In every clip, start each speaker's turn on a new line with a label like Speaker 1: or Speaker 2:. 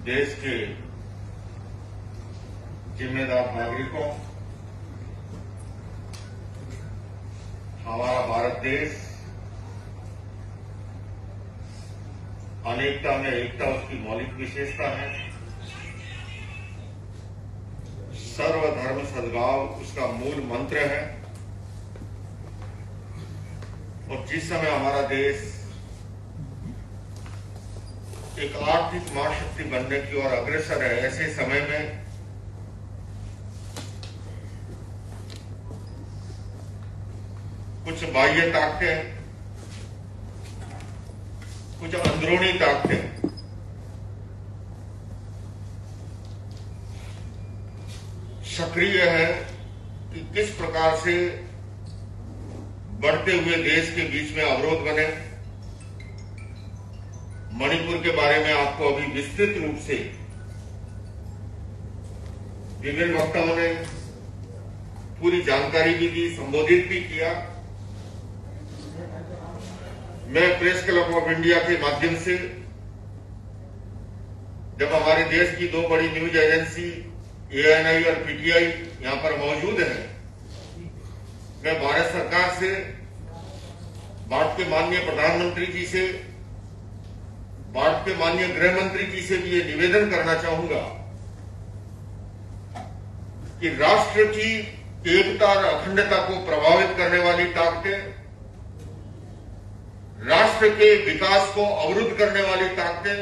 Speaker 1: देश के जिम्मेदार नागरिकों, हमारा भारत देश अनेकता में एकता उसकी मौलिक विशेषता है। सर्वधर्म सद्भाव उसका मूल मंत्र है। और जिस समय हमारा देश एक आर्थिक महाशक्ति बनने की ओर अग्रसर है, ऐसे समय में कुछ बाह्य ताकतें, कुछ अंदरूनी ताकतें सक्रिय है कि किस प्रकार से बढ़ते हुए देश के बीच में अवरोध बने। मणिपुर के बारे में आपको अभी विस्तृत रूप से विभिन्न वक्ताओं ने पूरी जानकारी भी दी, संबोधित भी किया। मैं प्रेस क्लब ऑफ इंडिया के माध्यम से जब हमारे देश की दो बड़ी न्यूज एजेंसी ANI और PTI यहां पर मौजूद है, मैं भारत सरकार से, भारत के माननीय प्रधानमंत्री जी से, भारत के माननीय गृह मंत्री जी से भी ये निवेदन करना चाहूंगा कि राष्ट्र की एकता और अखंडता को प्रभावित करने वाली ताकतें, राष्ट्र के विकास को अवरुद्ध करने वाली ताकतें,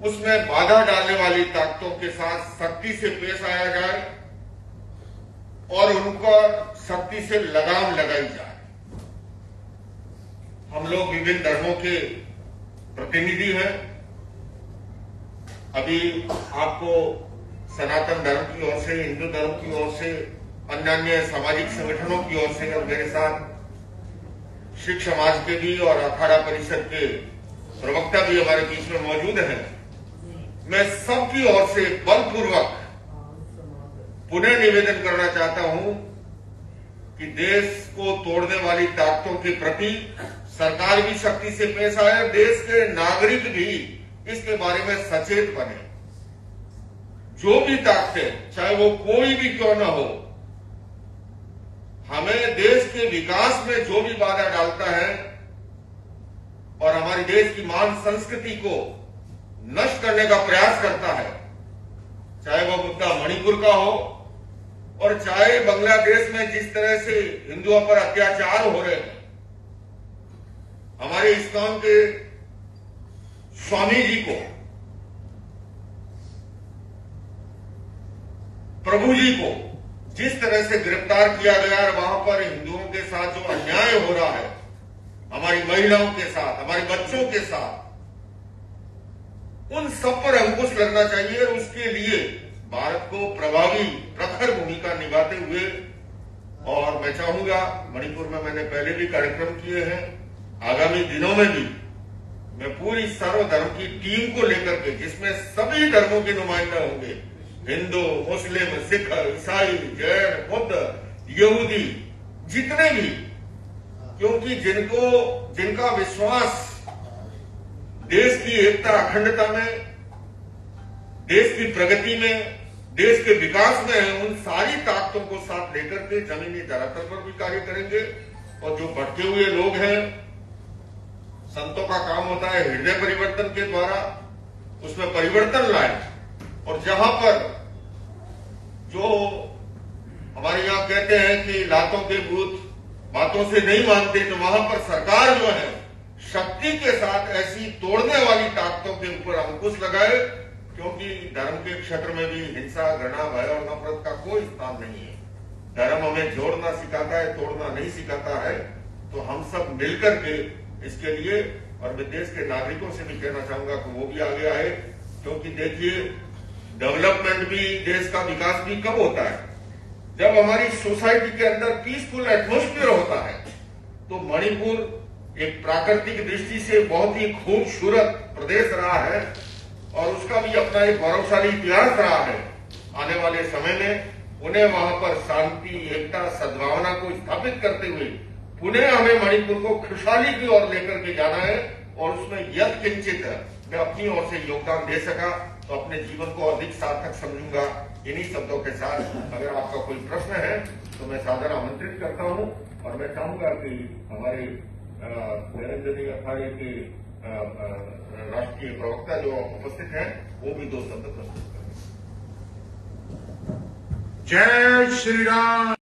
Speaker 1: उसमें बाधा डालने वाली ताकतों के साथ सख्ती से पेश आया जाए और उनको सख्ती से लगाम लगाई जाए। हम लोग विभिन्न धर्मों के प्रतिनिधि हैं। अभी आपको सनातन धर्म की ओर से, हिंदू धर्म की ओर से, अन्य सामाजिक संगठनों की ओर से और मेरे साथ सिख समाज के भी और अखाड़ा परिषद के प्रवक्ता भी हमारे बीच में मौजूद हैं। मैं सबकी ओर से बलपूर्वक पुनः निवेदन करना चाहता हूं कि देश को तोड़ने वाली ताकतों के प्रति सरकार भी सख्ती से पेश आए, देश के नागरिक भी इसके बारे में सचेत बने। जो भी ताकतें, चाहे वो कोई भी क्यों न हो, हमें देश के विकास में जो भी बाधा डालता है और हमारे देश की मान संस्कृति को नष्ट करने का प्रयास करता है, चाहे वो मुद्दा मणिपुर का हो और चाहे बांग्लादेश में जिस तरह से हिंदुओं पर अत्याचार हो रहे हैं, हमारे इस्कॉन के स्वामी जी को, प्रभु जी को जिस तरह से गिरफ्तार किया गया और वहां पर हिंदुओं के साथ जो अन्याय हो रहा है, हमारी महिलाओं के साथ, हमारे बच्चों के साथ, उन सब पर अंकुश लगना चाहिए। और उसके लिए भारत को प्रभावी प्रखर भूमिका निभाते हुए, और मैं चाहूंगा, मणिपुर में मैंने पहले भी कार्यक्रम किए हैं, आगामी दिनों में भी मैं पूरी सर्वधर्म की टीम को लेकर के, जिसमें सभी धर्मों के नुमाइंदे होंगे, हिंदू, मुस्लिम, सिख, ईसाई, जैन, बौद्ध, यहूदी, जितने भी, क्योंकि जिनका विश्वास देश की एकता अखंडता में, देश की प्रगति में, देश के विकास में है, उन सारी ताकतों को साथ लेकर के जमीनी धरातल पर भी कार्य करेंगे। और जो भटके हुए लोग हैं, संतों का काम होता है हृदय परिवर्तन के द्वारा उसमें परिवर्तन लाए। और जहां पर जो हमारे यहां कहते हैं कि लातों के भूत बातों से नहीं मानते, तो वहां पर सरकार जो है शक्ति के साथ ऐसी तोड़ने वाली ताकतों के ऊपर अंकुश लगाए, क्योंकि धर्म के क्षेत्र में भी हिंसा, घृणा, भय और नफरत का कोई स्थान नहीं है। धर्म हमें जोड़ना सिखाता है, तोड़ना नहीं सिखाता है। तो हम सब मिलकर के इसके लिए, और मैं देश के नागरिकों से भी कहना चाहूंगा कि वो भी आगे आए, क्योंकि देखिए, डेवलपमेंट भी, देश का विकास भी कब होता है? जब हमारी सोसाइटी के अंदर पीसफुल एटमॉस्फेयर होता है। तो मणिपुर एक प्राकृतिक दृष्टि से बहुत ही खूबसूरत प्रदेश रहा है और उसका भी अपना एक गौरवशाली इतिहास रहा है। आने वाले समय में उन्हें वहां पर शांति, एकता, सद्भावना को स्थापित करते हुए पुनः हमें मणिपुर को खुशहाली की ओर लेकर के जाना है। और उसमें यद किंचित मैं अपनी ओर से योगदान दे सका तो अपने जीवन को अधिक सार्थक समझूंगा। इन्हीं शब्दों के साथ अगर आपका कोई प्रश्न है तो मैं सादर आमंत्रित करता हूं और मैं चाहूंगा कि हमारे नरेंद्र जी अखाड़े के राष्ट्रीय प्रवक्ता जो उपस्थित हैं वो भी 2 शब्द प्रस्तुत करें।
Speaker 2: जय श्री राम।